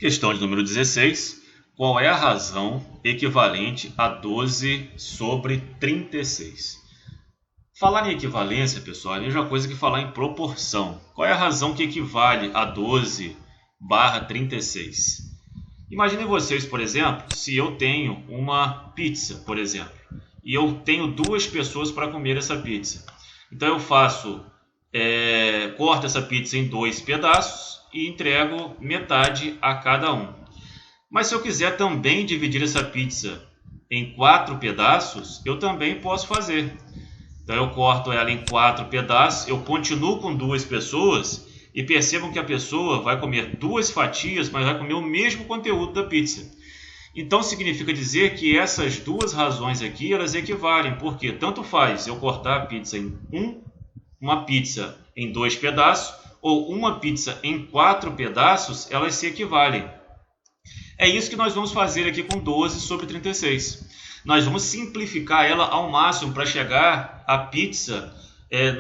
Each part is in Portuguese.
Questão de número 16. Qual é a razão equivalente a 12 sobre 36? Falar em equivalência, pessoal, é a mesma coisa que falar em proporção. Qual é a razão que equivale a 12/36? Imaginem vocês, por exemplo, se eu tenho uma pizza, por exemplo, e eu tenho 2 pessoas para comer essa pizza. Então eu corto essa pizza em 2 pedaços e entrego metade a cada um. Mas se eu quiser também dividir essa pizza em 4 pedaços, eu também posso fazer. Então eu corto ela em 4 pedaços, eu continuo com 2 pessoas e percebam que a pessoa vai comer 2 fatias, mas vai comer o mesmo conteúdo da pizza. Então significa dizer que essas 2 razões aqui, elas equivalem, porque tanto faz eu cortar a pizza em uma pizza em 2 pedaços ou uma pizza em 4 pedaços, elas se equivalem. É isso que nós vamos fazer aqui com 12 sobre 36. Nós vamos simplificar ela ao máximo para chegar à pizza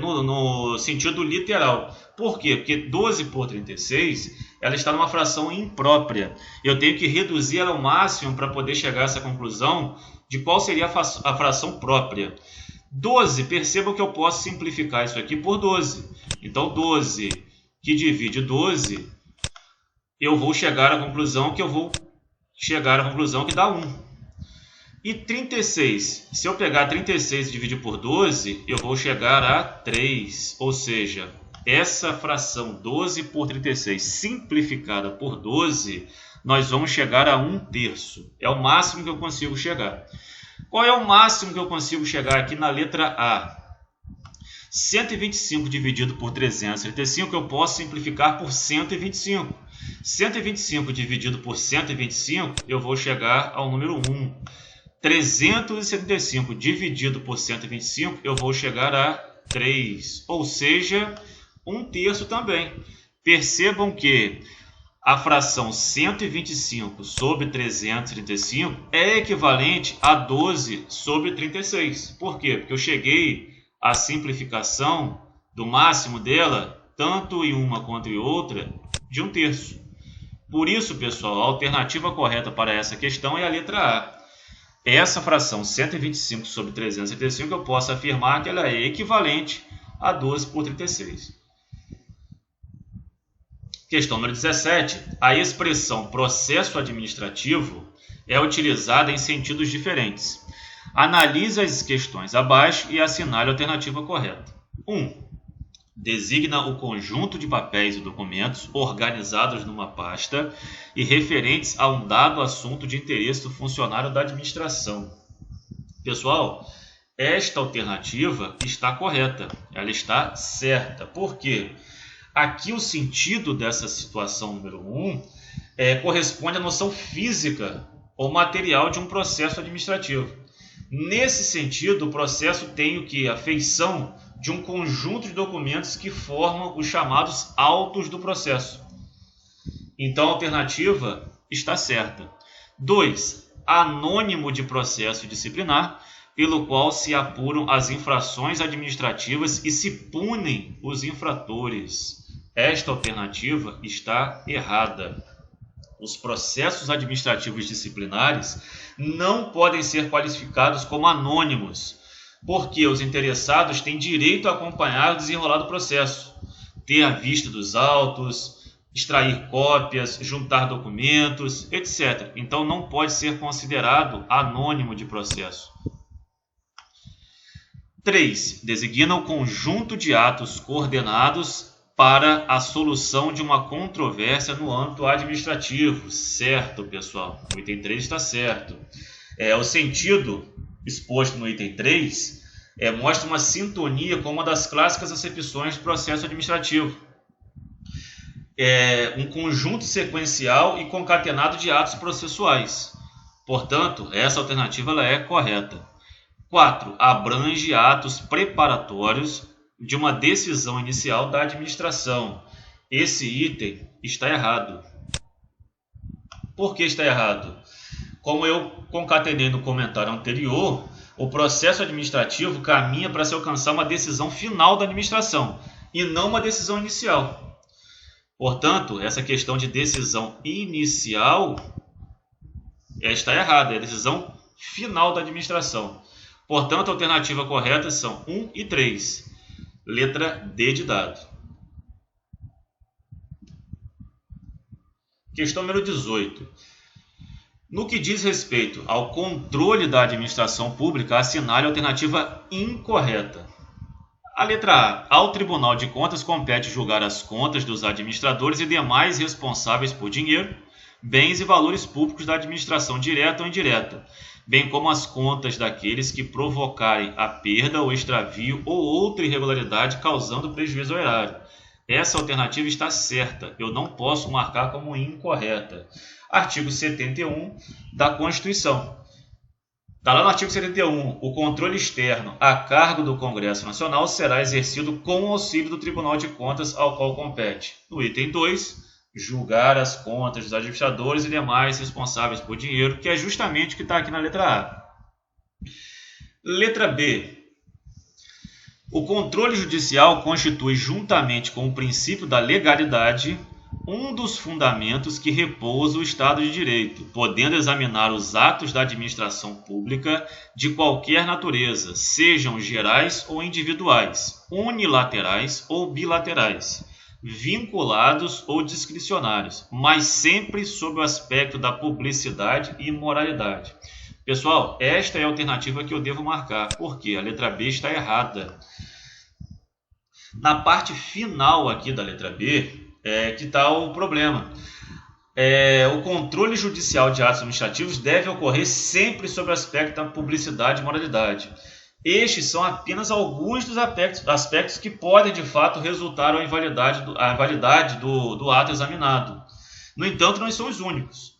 no sentido literal. Por quê? Porque 12 por 36 ela está numa fração imprópria. Eu tenho que reduzir ela ao máximo para poder chegar a essa conclusão de qual seria a fração própria. 12, percebam que eu posso simplificar isso aqui por 12. Então 12 que divide 12, eu vou chegar à conclusão que dá 1. E 36, se eu pegar 36 e dividir por 12, eu vou chegar a 3. Ou seja, essa fração 12 por 36 simplificada por 12, nós vamos chegar a 1/3. É o máximo que eu consigo chegar. Qual é o máximo que eu consigo chegar aqui na letra A? 125 dividido por 335 eu posso simplificar por 125. 125 dividido por 125 eu vou chegar ao número 1. 375 dividido por 125 eu vou chegar a 3, ou seja, 1/3 também. Percebam que a fração 125 sobre 335 é equivalente a 12 sobre 36. Por quê? Porque eu cheguei à simplificação do máximo dela, tanto em uma quanto em outra, de 1/3. Por isso, pessoal, a alternativa correta para essa questão é a letra A. Essa fração 125 sobre 335 eu posso afirmar que ela é equivalente a 12 por 36. Questão número 17. A expressão processo administrativo é utilizada em sentidos diferentes. Analise as questões abaixo e assinale a alternativa correta. 1. Designa o conjunto de papéis e documentos organizados numa pasta e referentes a um dado assunto de interesse do funcionário da administração. Pessoal, esta alternativa está correta, ela está certa. Por quê? Aqui o sentido dessa situação número 1 corresponde à noção física ou material de um processo administrativo. Nesse sentido, o processo tem a feição de um conjunto de documentos que formam os chamados autos do processo. Então a alternativa está certa. 2. Anônimo de processo disciplinar, pelo qual se apuram as infrações administrativas e se punem os infratores. Esta alternativa está errada. Os processos administrativos disciplinares não podem ser qualificados como anônimos, porque os interessados têm direito a acompanhar o desenrolar do processo, ter a vista dos autos, extrair cópias, juntar documentos, etc. Então não pode ser considerado anônimo de processo. 3. Designa o conjunto de atos coordenados para a solução de uma controvérsia no âmbito administrativo. Certo, pessoal. O item 3 está certo. O sentido exposto no item 3 mostra uma sintonia com uma das clássicas acepções de processo administrativo. Um conjunto sequencial e concatenado de atos processuais. Portanto, essa alternativa ela é correta. 4. Abrange atos preparatórios de uma decisão inicial da administração. Esse item está errado. Por que está errado? Como eu concatenei no comentário anterior, o processo administrativo caminha para se alcançar uma decisão final da administração e não uma decisão inicial. Portanto, essa questão de decisão inicial está errada, é a decisão final da administração. Portanto, a alternativa correta são 1 e 3. Letra D de dado. Questão número 18. No que diz respeito ao controle da administração pública, assinale a alternativa incorreta. A letra A. Ao Tribunal de Contas compete julgar as contas dos administradores e demais responsáveis por dinheiro, bens e valores públicos da administração direta ou indireta, bem como as contas daqueles que provocarem a perda ou extravio ou outra irregularidade causando prejuízo ao erário. Essa alternativa está certa, eu não posso marcar como incorreta. Artigo 71 da Constituição. Está lá no artigo 71, o controle externo a cargo do Congresso Nacional será exercido com o auxílio do Tribunal de Contas ao qual compete. No item 2, julgar as contas dos administradores e demais responsáveis por dinheiro, que é justamente o que está aqui na letra A. Letra B. O controle judicial constitui, juntamente com o princípio da legalidade, um dos fundamentos que repousa o Estado de Direito, podendo examinar os atos da administração pública de qualquer natureza, sejam gerais ou individuais, unilaterais ou bilaterais, vinculados ou discricionários, mas sempre sob o aspecto da publicidade e moralidade. Pessoal, esta é a alternativa que eu devo marcar, porque a letra B está errada. Na parte final aqui da letra B, que está o problema. O controle judicial de atos administrativos deve ocorrer sempre sob o aspecto da publicidade e moralidade. Estes são apenas alguns dos aspectos que podem, de fato, resultar à invalidade do ato examinado. No entanto, não são os únicos.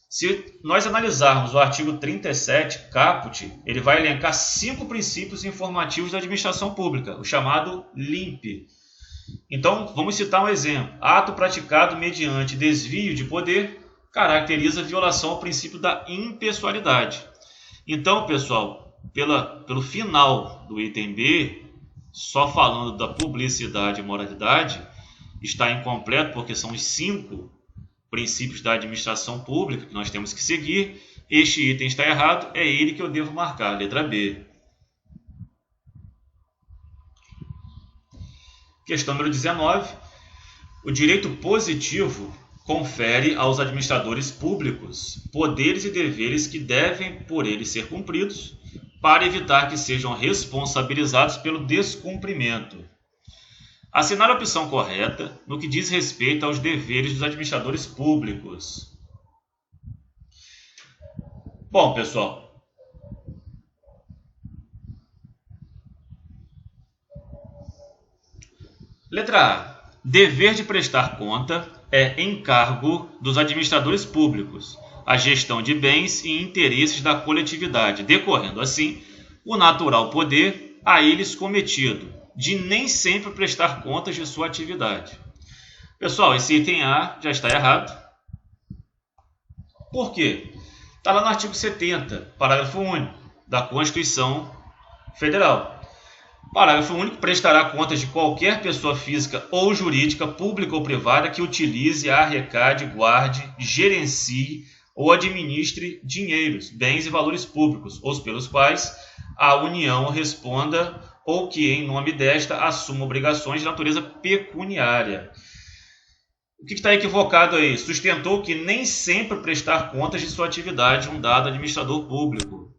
Se nós analisarmos o artigo 37, caput, ele vai elencar 5 princípios informativos da administração pública, o chamado LIMP. Então, vamos citar um exemplo. Ato praticado mediante desvio de poder caracteriza violação ao princípio da impessoalidade. Então, pessoal, pelo final do item B, só falando da publicidade e moralidade, está incompleto porque são os 5 princípios da administração pública que nós temos que seguir. Este item está errado, é ele que eu devo marcar, letra B. Questão número 19. O direito positivo confere aos administradores públicos poderes e deveres que devem por eles ser cumpridos para evitar que sejam responsabilizados pelo descumprimento. Assinar a opção correta no que diz respeito aos deveres dos administradores públicos. Bom, pessoal, letra A. Dever de prestar conta é encargo dos administradores públicos, a gestão de bens e interesses da coletividade, decorrendo assim o natural poder a eles cometido, de nem sempre prestar contas de sua atividade. Pessoal, esse item A já está errado. Por quê? Está lá no artigo 70, parágrafo único da Constituição Federal. Parágrafo único. Prestará contas de qualquer pessoa física ou jurídica, pública ou privada, que utilize, arrecade, guarde, gerencie ou administre dinheiros, bens e valores públicos, os pelos quais a União responda ou que, em nome desta, assuma obrigações de natureza pecuniária. O que está equivocado aí? Sustentou que nem sempre prestar contas de sua atividade um dado administrador público.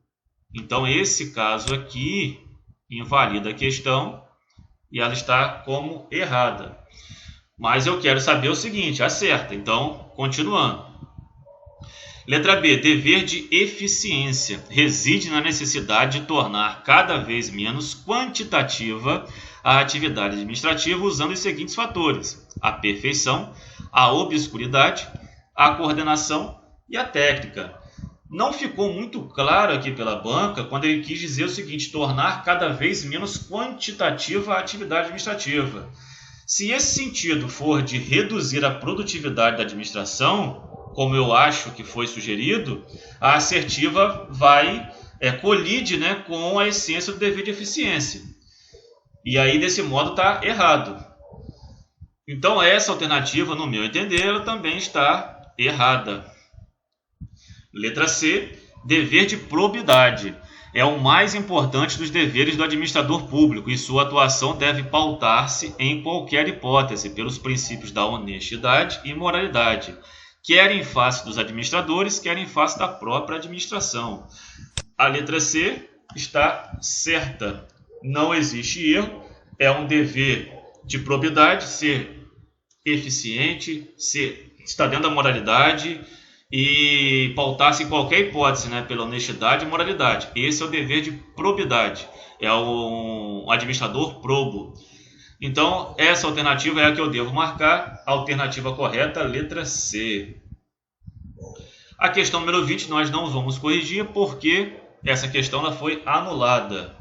Então, esse caso aqui invalida a questão e ela está como errada. Mas eu quero saber o seguinte, acerta. Então, continuando. Letra B. Dever de eficiência reside na necessidade de tornar cada vez menos quantitativa a atividade administrativa usando os seguintes fatores: a perfeição, a obscuridade, a coordenação e a técnica. Não ficou muito claro aqui pela banca quando ele quis dizer o seguinte: tornar cada vez menos quantitativa a atividade administrativa. Se esse sentido for de reduzir a produtividade da administração, como eu acho que foi sugerido, a assertiva colide, com a essência do dever de eficiência. E aí, desse modo, está errado. Então, essa alternativa, no meu entender, ela também está errada. Letra C, dever de probidade. É o mais importante dos deveres do administrador público e sua atuação deve pautar-se, em qualquer hipótese, pelos princípios da honestidade e moralidade, quer em face dos administradores, quer em face da própria administração. A letra C está certa. Não existe erro. É um dever de probidade ser eficiente, está dentro da moralidade e pautar-se em qualquer hipótese, né, pela honestidade e moralidade. Esse é o dever de probidade. É um administrador probo. Então, essa alternativa é a que eu devo marcar. A alternativa correta, letra C. A questão número 20 nós não vamos corrigir porque essa questão ela foi anulada.